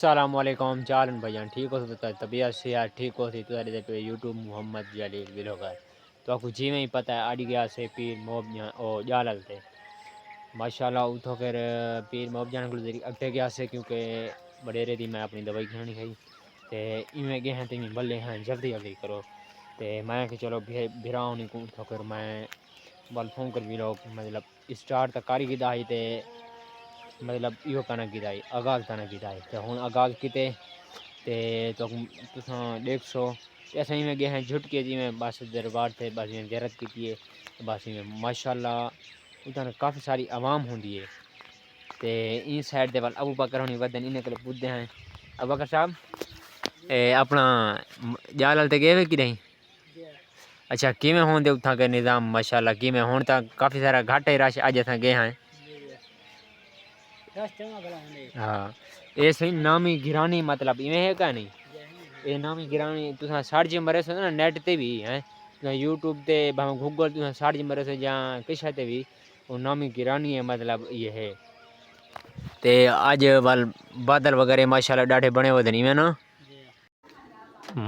अस्सलामुअलैकुम चालन भाईजान ठीक हो तो तबीयत से यार ठीक हो सी तो पे यूट्यूब मोहम्मद जलील बिलोगर तो आपको जी में ही पता है अड़ी गया से पीर मोब ओ जालल थे माशाल्लाह उठो फिर पीर मोब जान को अगते गया से क्योंकि बडेरे दी मैं अपनी दवाई खानी खाई ते इवें गए हैं ते बल्ले हैं जल्दी जल्दी करो ते मैं कि चलो भिराऊं नहीं को तो फिर मैं बल फोन कर भी लोग मतलब स्टार्ट तक कारी गिदा ही ते मतलब यो कना गिदाई आगाज कना गिदाई तो हुन आगाज किते ते तो तुसा देख सो ऐसे ही में गए हैं झुट के जी में बस दरबार थे बस में ज़ियारत की है बस में माशाल्लाह उधर काफ़ी सारी आवाम होंदी है ते इन साइड दे वाल अबू बकर होनी वदन इन्हें कल पुदे हैं अबू बकर साहब अपना जालल ते गए वे कि नहीं अच्छा किमें होंदे उथा के निज़ाम माशाल्लाह किमें हुन तक काफ़ी सारा घाट है रश अज असां गए हैं हाँ ये सही नामी गिरानी मतलब इवें है क्या नहीं ये नामी गिरानी तुसा सर्च मरे सो ना नेट ते भी हैं यूट्यूब ते भाव गूगल तुसा सर्च मरे सो या किसा ते भी वो नामी गिरानी है मतलब ये है ते आज वाल बादल वगैरह माशाल्लाह डाढ़े बने हुए नहीं में ना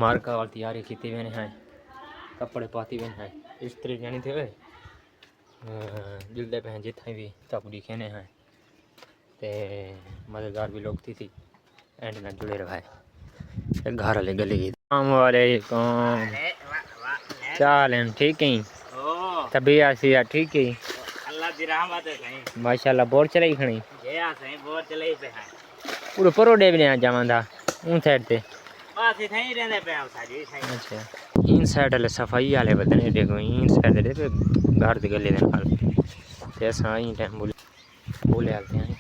मार्का वाल तैयारी की हुए हैं कपड़े पाती हुए हैं इस्त्री जानी थे जुलदे पे जिथे भी तब दिखे हैं ते मज़ेदार भी लोग थी एंड में जुड़े रहा घर वाले गली की अस्सलामुअलैकुम चाल ठीक है तबीयत से यार ठीक है अल्लाह दी रहमत है सही माशाल्लाह बोर चलाई खणी या सही बोर चलाई पे है पूरे परोडे भी नहीं जावंदा उन साइड ते बस इथे ही रहने पे हम साजी सही अच्छा इन साइड वाले सफाई वाले बदने देखो इन साइड दे पे घर दी गली दे नाल ते साई टाइम बोले आते हैं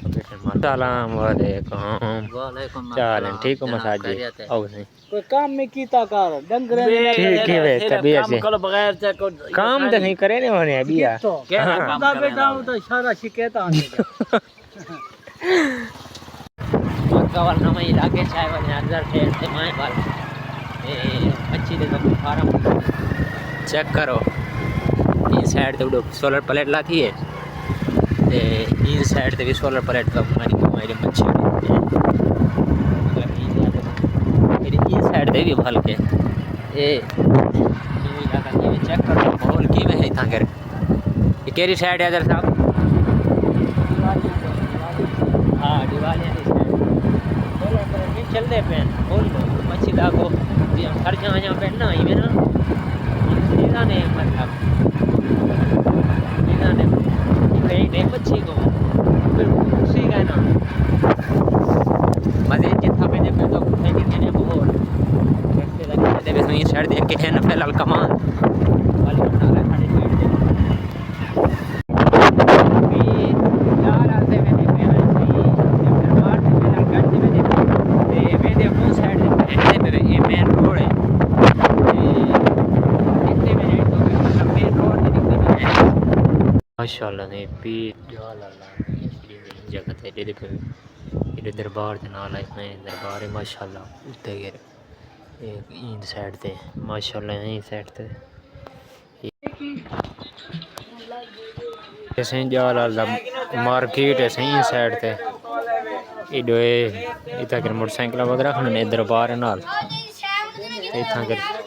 सलाम वालेकुम चालन ठीक हो मसाजी आओ नहीं कोई काम में कीता कर डंगर ठीक है वे तबीयत से कल बगैर से काम तो नहीं करे ने होने अभी यार खुदा बेटा हूं तो सारा शिकायत आने मक्का वाला नवा इलाके चाय वाले अंदर ठेर से माए बाल ए अच्छी देखो फार्म चेक करो इन साइड तो सोलर प्लेट लाती है ते इन साइड ते भी सोलर प्लेट का हमारी मच्छी इन साइड ते भी भल के ए चेक करो माहौल की में है इतना कर ये केरी साइड है इधर साहब हाँ दिवाली वाली साइड सोलर प्लेट भी चल दे पेन बोल मच्छी दागो हर जगह पे ना ही में ना सीधा नहीं मतलब सीधा नहीं कहीं मच्छी को फिर उसी का ना मजे जितना पे पे तो नहीं देने बहुत रस्ते लगे दे बस ये शहर देख के है ना फिलहाल कमान वाली बना रहा खाली साइड दे भी यार आते मैंने पे है सही दरबार से मेरा घर से मैंने दे वो साइड पे ये मेन रोड है इतने मिनट तो मतलब मेन रोड से निकलते माशाल्लाह ने पी जगह थे दे पे इधर दरबार के नाल है दरबार है माशाल्लाह उत्ते गिर एक इन साइड ते माशाल्लाह इन साइड ते ऐसे जालाल मार्केट है सही साइड ते इधर इधर मोटरसाइकिल वगैरह खड़े दरबार नाल इतना कर